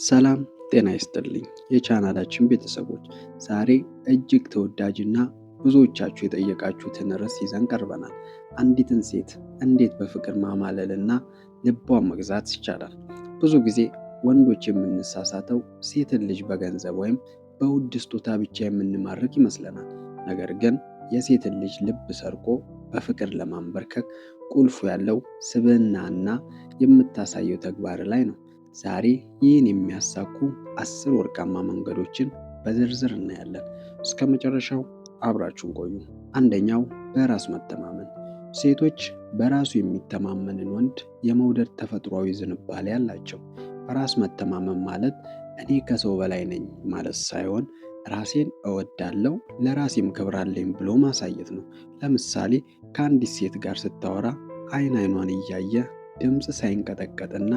ሰላም ጤና ይስጥልኝ የቻናላችን ቤተሰቦች፣ ዛሬ እጅግ ተወዳጅና ብዙዎቻችሁ የጠየቃችሁትን ርዕስ ይዘን ቀርበናል። አንዲትን ሴት እንዴት በፍቅር ማማለልና ልቧን መግዛት ይቻላል? ብዙ ጊዜ ወንዶች የምንሳሳተው ሴትን ልጅ በገንዘብ ወይም በውድ ስጦታ ብቻ የምንማርክ ይመስለናል። ነገር ግን የሴትን ልጅ ልብ ሰርቆ በፍቅር ለማንበርከክ ቁልፉ ያለው ስብዕናና የምታሳየው ተግባር ላይ ነው። ዛሬ ይህን የሚያሳኩ 10 ወርቃማ መንገዶችን በዝርዝር እናያለን። እስከ መጨረሻው አብራችሁን ቆዩ። አንደኛው በራስ መተማመን። ሴቶች በራሱ የሚተማመንን ወንድ የመውደድ ተፈጥሯዊ ዝንባሌ አላቸው። በራስ መተማመን ማለት እኔ ከሰው በላይ ነኝ ማለት ሳይሆን ራሴን እወዳለሁ፣ ለራሴም ክብር አለኝ ብሎ ማሳየት ነው። ለምሳሌ ከአንዲት ሴት ጋር ስታወራ አይን አይኗን እያየ ድምፅ ሳይንቀጠቀጥና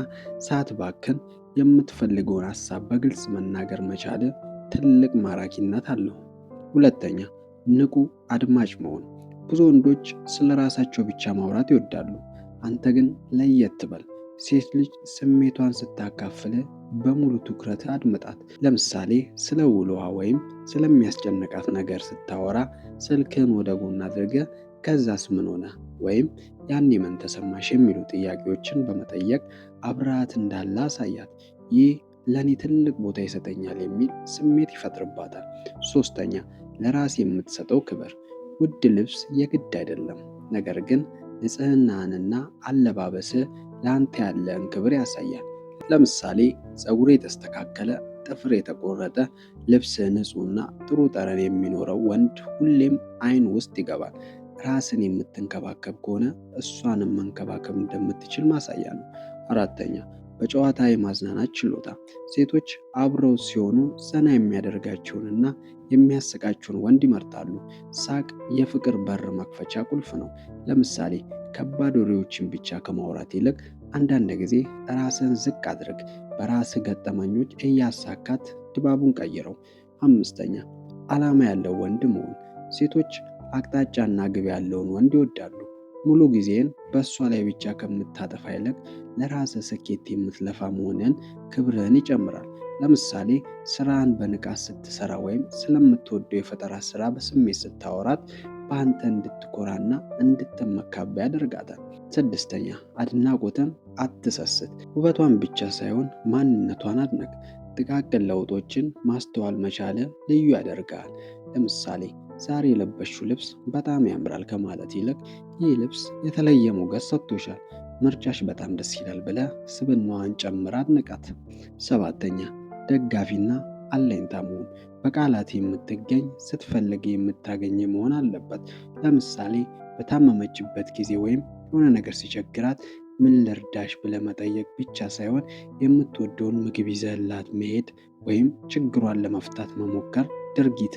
ሳትባክን የምትፈልገውን ሐሳብ በግልጽ መናገር መቻል ትልቅ ማራኪነት አለው። ሁለተኛ፣ ንቁ አድማጭ መሆን። ብዙ ወንዶች ስለ ራሳቸው ብቻ ማውራት ይወዳሉ። አንተ ግን ለየት በል። ሴት ልጅ ስሜቷን ስታካፍል በሙሉ ትኩረት አድምጣት። ለምሳሌ ስለ ውሎዋ ወይም ስለሚያስጨንቃት ነገር ስታወራ ስልክህን ወደ ጎን አድርገህ ከዛስ ምን ሆነ ወይም ያኔ ምን ተሰማሽ የሚሉ ጥያቄዎችን በመጠየቅ አብረሃት እንዳለ አሳያት። ይህ ለእኔ ትልቅ ቦታ ይሰጠኛል የሚል ስሜት ይፈጥርባታል። ሶስተኛ፣ ለራስ የምትሰጠው ክብር። ውድ ልብስ የግድ አይደለም፣ ነገር ግን ንጽህናህንና አለባበስህ ለአንተ ያለህን ክብር ያሳያል። ለምሳሌ ፀጉር የተስተካከለ፣ ጥፍር የተቆረጠ፣ ልብስህ ንጹህና ጥሩ ጠረን የሚኖረው ወንድ ሁሌም አይን ውስጥ ይገባል። ራስን የምትንከባከብ ከሆነ እሷንም መንከባከብ እንደምትችል ማሳያ ነው። አራተኛ፣ በጨዋታ የማዝናናት ችሎታ። ሴቶች አብረው ሲሆኑ ዘና የሚያደርጋቸውንና የሚያስቃቸውን ወንድ ይመርጣሉ። ሳቅ የፍቅር በር መክፈቻ ቁልፍ ነው። ለምሳሌ ከባድ ወሬዎችን ብቻ ከማውራት ይልቅ አንዳንድ ጊዜ ራስን ዝቅ አድርግ፣ በራስህ ገጠመኞች እያሳካት ድባቡን ቀይረው። አምስተኛ፣ ዓላማ ያለው ወንድ መሆን። ሴቶች አቅጣጫና ግብ ያለውን ወንድ ይወዳሉ። ሙሉ ጊዜን በእሷ ላይ ብቻ ከምታጠፋ ይልቅ ለራስህ ስኬት የምትለፋ መሆንን ክብርህን ይጨምራል። ለምሳሌ ስራን በንቃት ስትሰራ ወይም ስለምትወደው የፈጠራ ስራ በስሜት ስታወራት በአንተ እንድትኮራና እንድትመካባ ያደርጋታል። ስድስተኛ፣ አድናቆትን አትሰስት። ውበቷን ብቻ ሳይሆን ማንነቷን አድነቅ። ጥቃቅን ለውጦችን ማስተዋል መቻል ልዩ ያደርጋል። ለምሳሌ ዛሬ የለበሽው ልብስ በጣም ያምራል ከማለት ይልቅ ይህ ልብስ የተለየ ሞገስ ሰጥቶሻል፣ ምርጫሽ በጣም ደስ ይላል ብለህ ስብዕናዋን ጨምራ አድንቃት። ሰባተኛ፣ ደጋፊና አለኝታ መሆን። በቃላት የምትገኝ ስትፈልግ የምታገኝ መሆን አለበት። ለምሳሌ በታመመችበት ጊዜ ወይም የሆነ ነገር ሲቸግራት ምን ልርዳሽ ብለህ መጠየቅ ብቻ ሳይሆን የምትወደውን ምግብ ይዘህላት መሄድ ወይም ችግሯን ለመፍታት መሞከር ድርጊት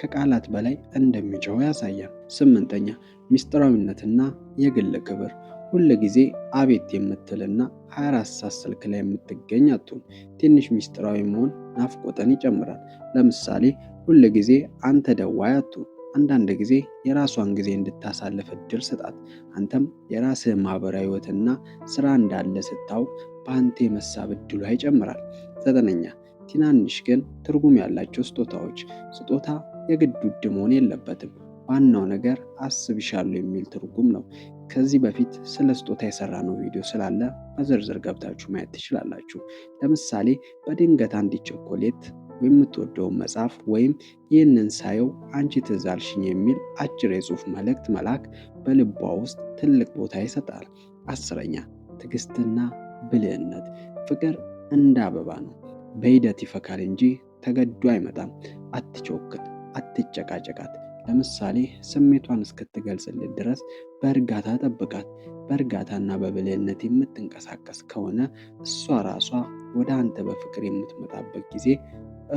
ከቃላት በላይ እንደሚጮህ ያሳያል። ስምንተኛ፣ ሚስጥራዊነትና የግል ክብር። ሁል ጊዜ አቤት የምትልና 24 ሰዓት ስልክ ላይ የምትገኝ አትሁን። ትንሽ ሚስጥራዊ መሆን ናፍቆትን ይጨምራል። ለምሳሌ ሁል ጊዜ አንተ ደዋይ አትሁን። አንዳንድ ጊዜ የራሷን ጊዜ እንድታሳልፍ እድል ስጣት። አንተም የራስህ ማህበራዊ ህይወትና ስራ እንዳለ ስታውቅ በአንተ የመሳብ እድሏ ይጨምራል። ዘጠነኛ፣ ትናንሽ ግን ትርጉም ያላቸው ስጦታዎች። ስጦታ የግድ ውድ መሆን የለበትም። ዋናው ነገር አስብሻለሁ የሚል ትርጉም ነው። ከዚህ በፊት ስለ ስጦታ የሰራነው ቪዲዮ ስላለ በዝርዝር ገብታችሁ ማየት ትችላላችሁ። ለምሳሌ በድንገት አንዲት ቸኮሌት ወይም የምትወደውን መጽሐፍ ወይም ይህንን ሳየው አንቺ ትዝ አልሽኝ የሚል አጭር የጽሑፍ መልእክት መላክ በልቧ ውስጥ ትልቅ ቦታ ይሰጣል። አስረኛ፣ ትዕግስትና ብልህነት። ፍቅር እንደ አበባ ነው፣ በሂደት ይፈካል እንጂ ተገዶ አይመጣም። አትቾክት፣ አትጨቃጨቃት። ለምሳሌ ስሜቷን እስክትገልጽልህ ድረስ በእርጋታ ጠብቃት። በእርጋታና በብልህነት የምትንቀሳቀስ ከሆነ እሷ ራሷ ወደ አንተ በፍቅር የምትመጣበት ጊዜ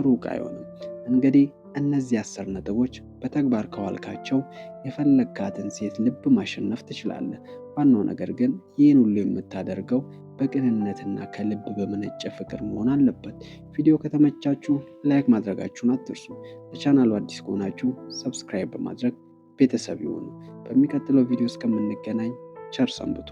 ሩቅ አይሆንም። እንግዲህ እነዚህ 10 ነጥቦች በተግባር ከዋልካቸው የፈለግካትን ሴት ልብ ማሸነፍ ትችላለህ። ዋናው ነገር ግን ይህን ሁሉ የምታደርገው በቅንነትና ከልብ በመነጨ ፍቅር መሆን አለበት። ቪዲዮ ከተመቻችሁ ላይክ ማድረጋችሁን አትርሱ። ለቻናሉ አዲስ ከሆናችሁ ሰብስክራይብ በማድረግ ቤተሰብ ይሁኑ። በሚቀጥለው ቪዲዮ እስከምንገናኝ ቸር ሰንብቱ።